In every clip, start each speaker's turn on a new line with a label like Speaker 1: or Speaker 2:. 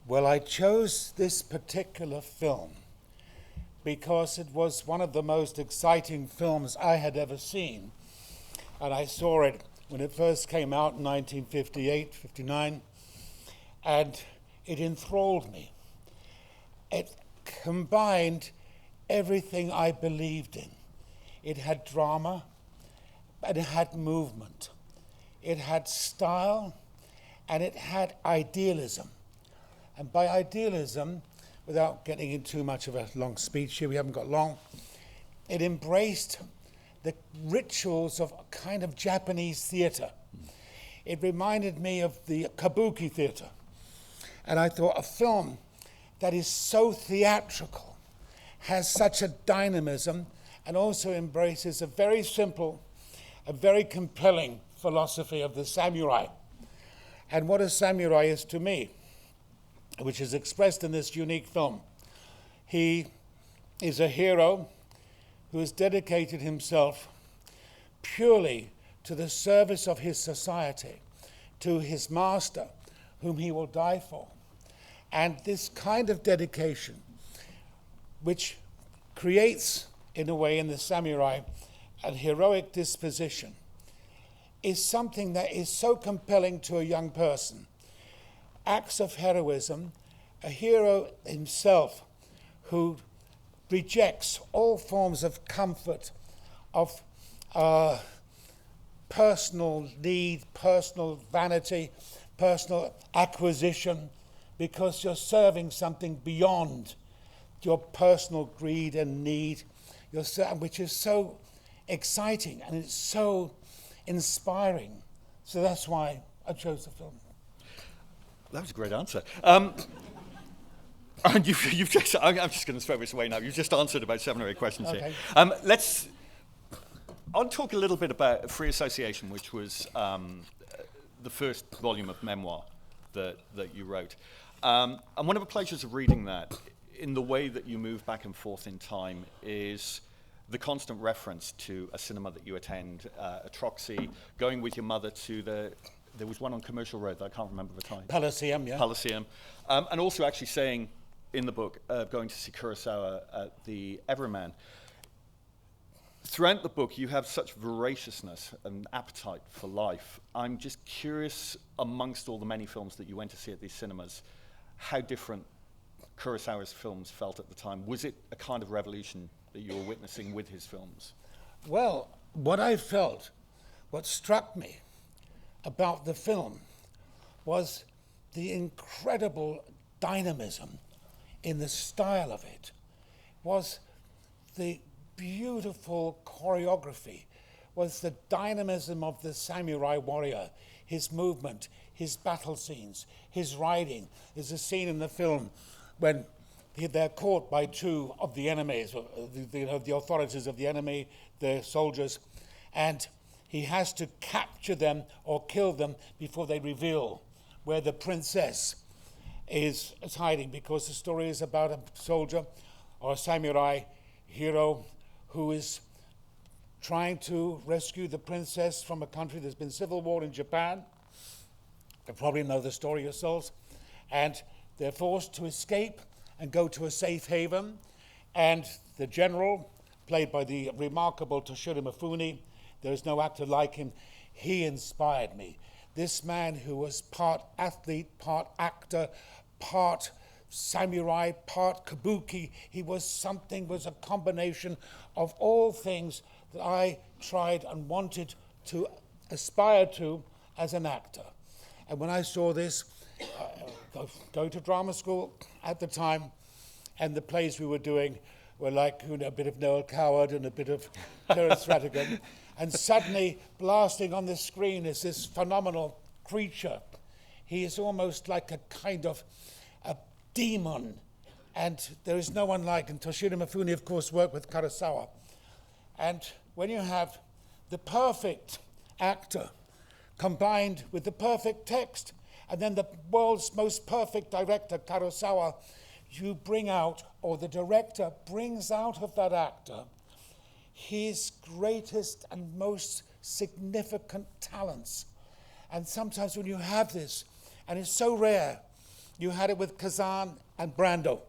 Speaker 1: Well, I chose this particular film because it was one of the most exciting films I had ever seen. And I saw it when it first came out in 1958, 59, and it enthralled me. It combined everything I believed in. It had drama, and it had movement. It had style, and it had idealism. And by idealism, without getting into too much of a long speech here, we haven't got long, it embraced the rituals of a kind of Japanese theater. It reminded me of the kabuki theater. And I thought a film that is so theatrical, has such a dynamism, and also embraces a very simple, a very compelling philosophy of the samurai. And what a samurai is to me, which is expressed in this unique film. He is a hero who has dedicated himself purely to the service of his society, to his master, whom he will die for. And this kind of dedication, which creates, in a way, in the samurai, a heroic disposition, is something that is so compelling to a young person. Acts of heroism, a hero himself who rejects all forms of comfort, of personal need, personal vanity, personal acquisition, because you're serving something beyond your personal greed and need, which is so exciting and it's so inspiring. So that's why I chose the film.
Speaker 2: That was a great answer. And you've just, I'm just going to throw this away now. You've just answered about 7 or 8 questions
Speaker 1: Okay.
Speaker 2: here. I'll talk a little bit about Free Association, which was the first volume of memoir that you wrote. And one of the pleasures of reading that, in the way that you move back and forth in time, is the constant reference to a cinema that you attend, a Troxy, going with your mother to there was one on Commercial Road that I can't remember the time.
Speaker 1: Palaceum, yeah.
Speaker 2: Palaceum. And also actually saying in the book, going to see Kurosawa at the Everyman. Throughout the book, you have such voraciousness and appetite for life. I'm just curious, amongst all the many films that you went to see at these cinemas, how different Kurosawa's films felt at the time. Was it a kind of revolution that you were witnessing with his films?
Speaker 1: Well, what I felt, what struck me about the film was the incredible dynamism in the style of it, was the beautiful choreography, was the dynamism of the samurai warrior, his movement, his battle scenes, his riding. There's a scene in the film when they're caught by 2 of the enemies, the authorities of the enemy, the soldiers, and he has to capture them or kill them before they reveal where the princess is hiding, because the story is about a soldier or a samurai hero who is trying to rescue the princess from a country. There's been civil war in Japan. You probably know the story yourselves. And they're forced to escape and go to a safe haven. And the general, played by the remarkable Toshiro Mifune, there is no actor like him, he inspired me. This man who was part athlete, part actor, part samurai, part kabuki, he was a combination of all things that I tried and wanted to aspire to as an actor. And when I saw this, going to drama school at the time, and the plays we were doing were like a bit of Noel Coward and a bit of Terence Rattigan, and suddenly blasting on the screen is this phenomenal creature. He is almost like a kind of a demon, and there is no one like him. Toshiro Mifune, of course, worked with Kurosawa. And when you have the perfect actor combined with the perfect text, and then the world's most perfect director, Kurosawa, you bring out, or the director brings out of that actor, his greatest and most significant talents. And sometimes when you have this, and it's so rare, You had it with Kazan and Brando.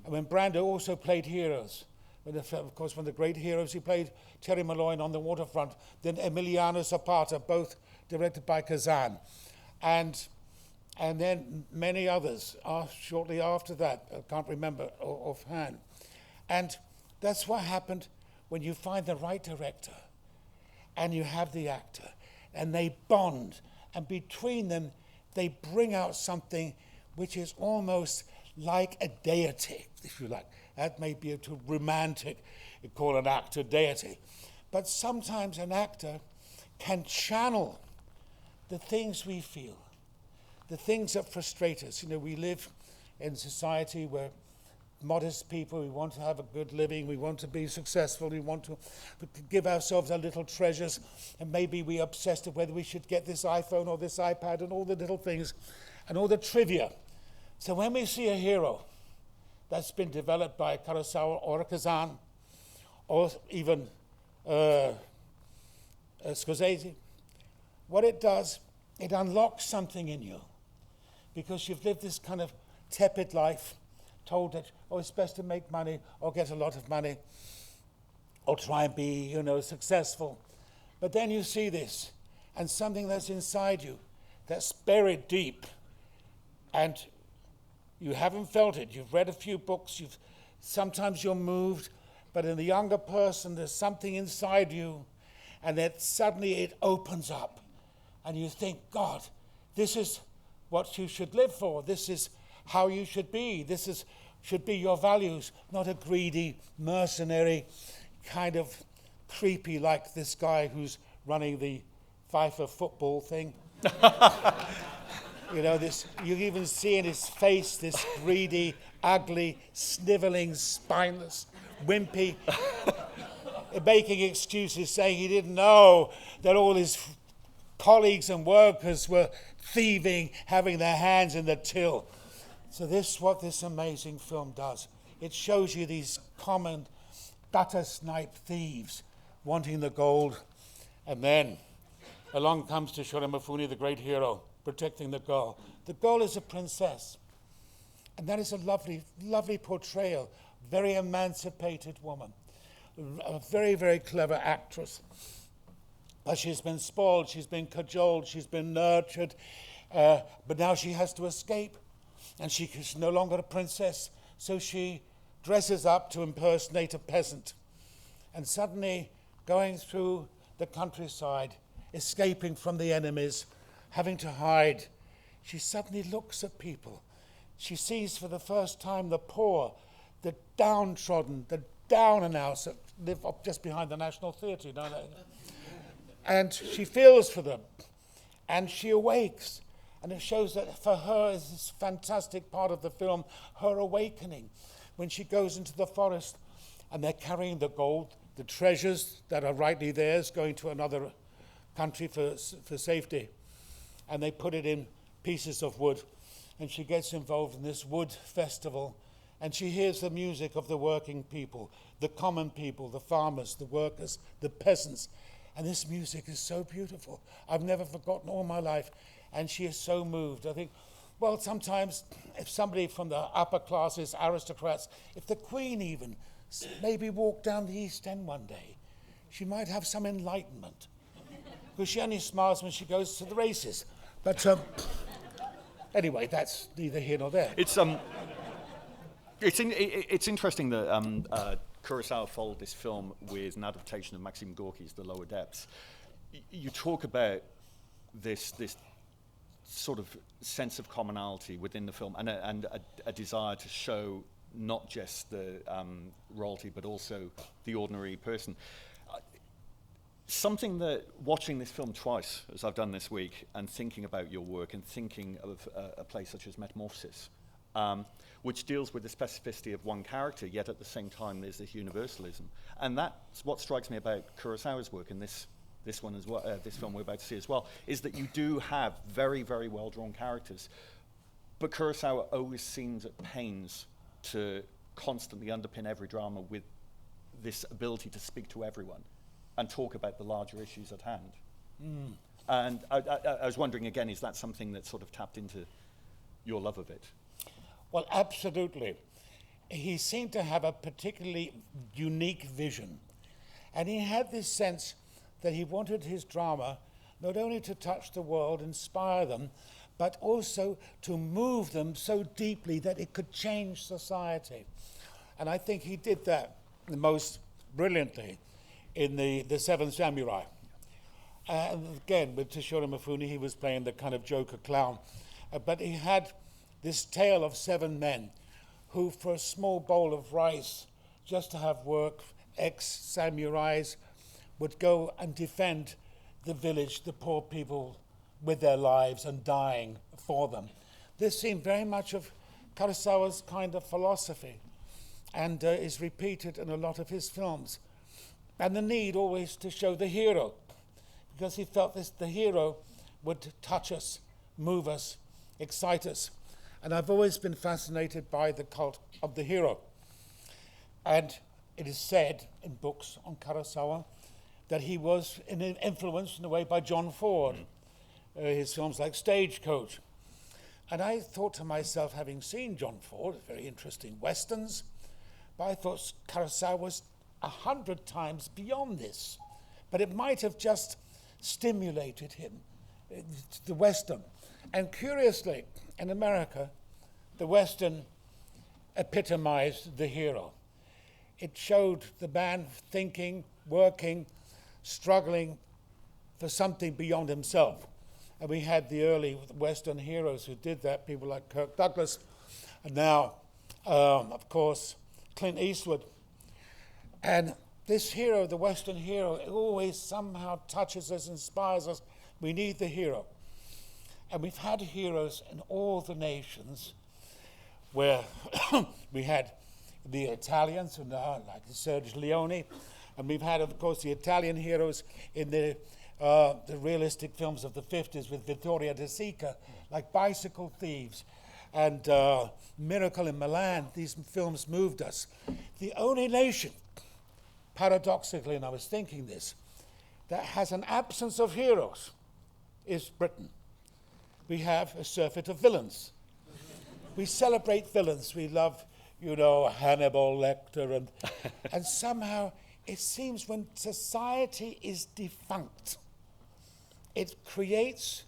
Speaker 1: And when Brando also played heroes. Of course, one of the great heroes, he played Terry Malloy on The Waterfront, then Emiliano Zapata, both directed by Kazan. And then many others shortly after that. I can't remember offhand. And that's what happened when you find the right director and you have the actor and they bond, and between them they bring out something which is almost like a deity, if you like. That may be too romantic, you call an actor deity. But sometimes an actor can channel the things we feel, the things that frustrate us. You know, we live in society where modest people, we want to have a good living, we want to be successful, we want to give ourselves our little treasures, and maybe we're obsessed with whether we should get this iPhone or this iPad and all the little things and all the trivia. So when we see a hero that's been developed by Kurosawa or Kazan or even Scorsese, what it does, it unlocks something in you because you've lived this kind of tepid life, told that, oh, it's best to make money or get a lot of money or try and be, successful. But then you see this and something that's inside you that's buried deep and you haven't felt it. You've read a few books, sometimes you're moved, but in the younger person there's something inside you and that suddenly it opens up and you think, God, this is what you should live for. This is how you should be. Should be your values, not a greedy, mercenary, kind of creepy like this guy who's running the FIFA football thing. You even see in his face this greedy, ugly, sniveling, spineless, wimpy, making excuses, saying he didn't know that all his colleagues and workers were thieving, having their hands in the till. So this is what this amazing film does. It shows you these common gutter snipe thieves wanting the gold, and then along comes Toshiro Mifune, the great hero, protecting the girl. The girl is a princess, and that is a lovely, lovely portrayal. Very emancipated woman, a very, very clever actress. But she's been spoiled, she's been cajoled, she's been nurtured, but now she has to escape. And she is no longer a princess, so she dresses up to impersonate a peasant. And suddenly, going through the countryside, escaping from the enemies, having to hide, she suddenly looks at people. She sees for the first time the poor, the downtrodden, the down and outs that live up just behind the National Theatre, And she feels for them, and she awakes. And it shows that for her is this fantastic part of the film, her awakening, when she goes into the forest and they're carrying the gold, the treasures that are rightly theirs, going to another country for safety. And they put it in pieces of wood. And she gets involved in this wood festival. And she hears the music of the working people, the common people, the farmers, the workers, the peasants. And this music is so beautiful. I've never forgotten all my life. And she is so moved. I think, well, sometimes if somebody from the upper classes, aristocrats, if the Queen even maybe walked down the East End one day, she might have some enlightenment. Because she only smiles when she goes to the races. But anyway, that's neither here nor there.
Speaker 2: It's interesting that Kurosawa followed this film with an adaptation of Maxim Gorky's The Lower Depths. You talk about this sort of sense of commonality within the film and a desire to show not just the royalty but also the ordinary person. Something that, watching this film twice, as I've done this week, and thinking about your work and thinking of a place such as Metamorphosis, which deals with the specificity of one character, yet at the same time there's this universalism. And that's what strikes me about Kurosawa's work in this one as well, this film we're about to see as well, is that you do have very, very well-drawn characters, but Kurosawa always seems at pains to constantly underpin every drama with this ability to speak to everyone and talk about the larger issues at hand. And I was wondering again, is that something that sort of tapped into your love of it.
Speaker 1: Well, absolutely. He seemed to have a particularly unique vision. And he had this sense that he wanted his drama not only to touch the world, inspire them, but also to move them so deeply that it could change society. And I think he did that most brilliantly in the Seven Samurai. And again, with Toshiro Mifune, he was playing the kind of Joker clown. But he had this tale of 7 men who, for a small bowl of rice, just to have work, ex-samurais, would go and defend the village, the poor people, with their lives and dying for them. This seemed very much of Kurosawa's kind of philosophy, and is repeated in a lot of his films. And the need always to show the hero, because he felt the hero would touch us, move us, excite us. And I've always been fascinated by the cult of the hero. And it is said in books on Kurosawa that he was influenced in a way by John Ford, his films like Stagecoach. And I thought to myself, having seen John Ford, very interesting westerns, but I thought Kurosawa was 100 times beyond this. But it might have just stimulated him, the western. And curiously, in America, the western epitomized the hero. It showed the man thinking, working, struggling for something beyond himself. And we had the early western heroes who did that, people like Kirk Douglas, and now, of course, Clint Eastwood. And this hero, the western hero, it always somehow touches us, inspires us. We need the hero. And we've had heroes in all the nations where we had the Italians, like Sergio Leone, and we've had, of course, the Italian heroes in the realistic films of the 50s with Vittorio De Sica, like Bicycle Thieves and Miracle in Milan. These films moved us. The only nation, paradoxically, and I was thinking this, that has an absence of heroes is Britain. We have a surfeit of villains. We celebrate villains. We love, Hannibal Lecter, and somehow it seems when society is defunct, it creates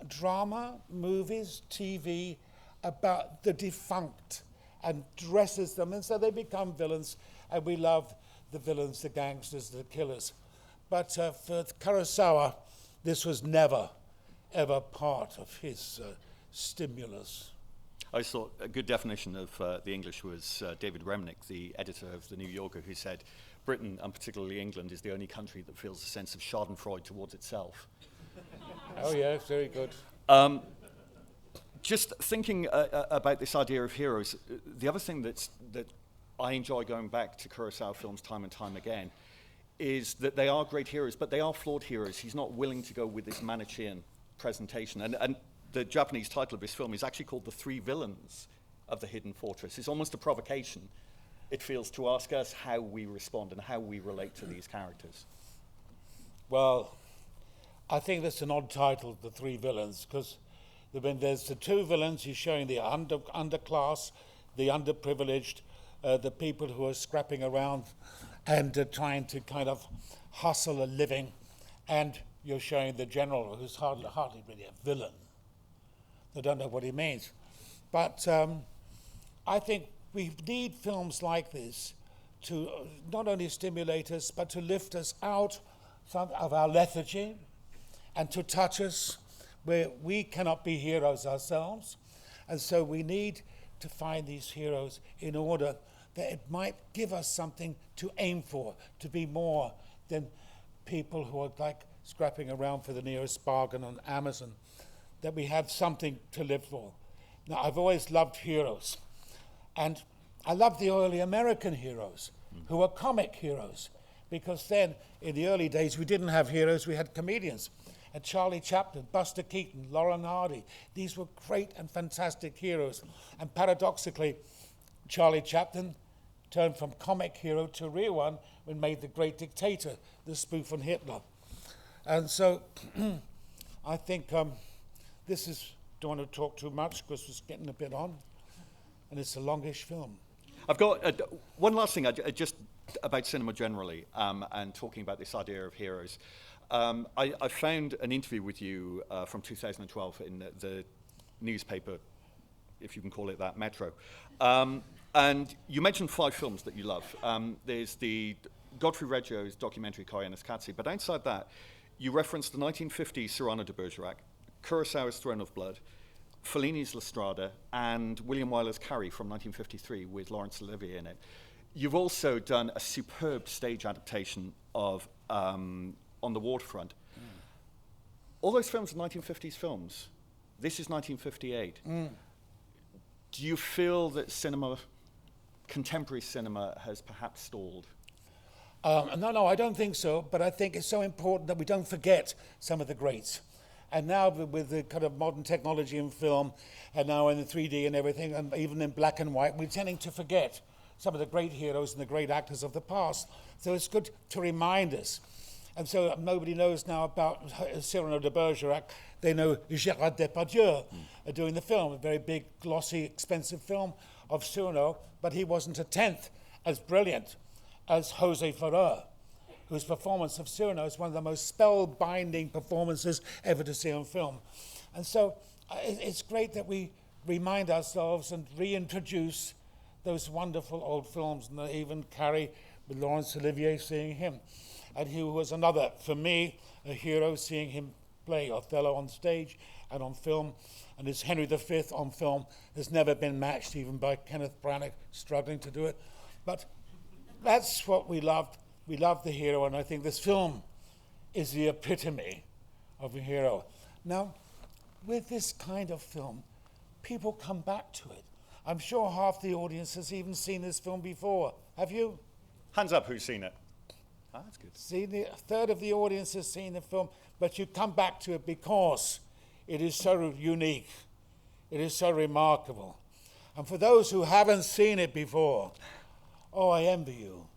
Speaker 1: drama, movies, TV about the defunct and dresses them, and so they become villains, and we love the villains, the gangsters, the killers. But for Kurosawa, this was never, ever part of his stimulus.
Speaker 2: I thought a good definition of the English was David Remnick, the editor of The New Yorker, who said, Britain, and particularly England, is the only country that feels a sense of schadenfreude towards itself.
Speaker 1: Oh, yeah, very good.
Speaker 2: Just thinking about this idea of heroes, the other thing that I enjoy going back to Kurosawa films time and time again is that they are great heroes, but they are flawed heroes. He's not willing to go with this Manichean presentation. And the Japanese title of this film is actually called The Three Villains of the Hidden Fortress. It's almost a provocation, it feels, to ask us how we respond and how we relate to these characters.
Speaker 1: Well, I think that's an odd title, The Three Villains, because when there's the 2 villains, he's showing the underclass, the underprivileged, the people who are scrapping around and trying to kind of hustle a living, and you're showing the general who's hardly really a villain. They don't know what he means. But I think we need films like this to not only stimulate us, but to lift us out of our lethargy and to touch us where we cannot be heroes ourselves. And so we need to find these heroes in order that it might give us something to aim for, to be more than people who are like scrapping around for the nearest bargain on Amazon, that we have something to live for. Now, I've always loved heroes, and I love the early American heroes who were comic heroes, because then in the early days we didn't have heroes, we had comedians. And Charlie Chaplin, Buster Keaton, Laurel and Hardy, these were great and fantastic heroes. And paradoxically, Charlie Chaplin turned from comic hero to a real one when made The Great Dictator, the spoof on Hitler. And so I think this is don't want to talk too much because it's getting a bit on, and it's a longish film.
Speaker 2: I've got one last thing, just about cinema generally, and talking about this idea of heroes. I found an interview with you from 2012 in the newspaper, if you can call it that, Metro. And you mentioned 5 films that you love. There's the Godfrey Reggio's documentary Koyanis Katsi, but outside that, you referenced the 1950 Cyrano de Bergerac, Kurosawa's Throne of Blood, Fellini's La Strada, and William Wyler's Carrie from 1953 with Laurence Olivier in it. You've also done a superb stage adaptation of On the Waterfront. All those films are 1950s films. This is 1958. Do you feel that contemporary cinema has perhaps stalled?
Speaker 1: No, I don't think so, but I think it's so important that we don't forget some of the greats. And now with the kind of modern technology in film, and now in the 3D and everything, and even in black and white, we're tending to forget some of the great heroes and the great actors of the past. So it's good to remind us. And so nobody knows now about Cyrano de Bergerac. They know Gérard Depardieu doing the film, a very big, glossy, expensive film of Cyrano, but he wasn't a tenth as brilliant as José Ferrer, whose performance of Cyrano is one of the most spellbinding performances ever to see on film. And so it's great that we remind ourselves and reintroduce those wonderful old films, and even Carrie with Laurence Olivier, seeing him. And he was another, for me, a hero, seeing him play Othello on stage and on film. And his Henry V on film has never been matched, even by Kenneth Branagh struggling to do it. But that's what we loved. We love the hero, and I think this film is the epitome of a hero. Now, with this kind of film, people come back to it. I'm sure half the audience has even seen this film before. Have you?
Speaker 2: Hands up who's seen it. Ah, that's good.
Speaker 1: See, a third of the audience has seen the film, but you come back to it because it is so unique. It is so remarkable. And for those who haven't seen it before, oh, I envy you.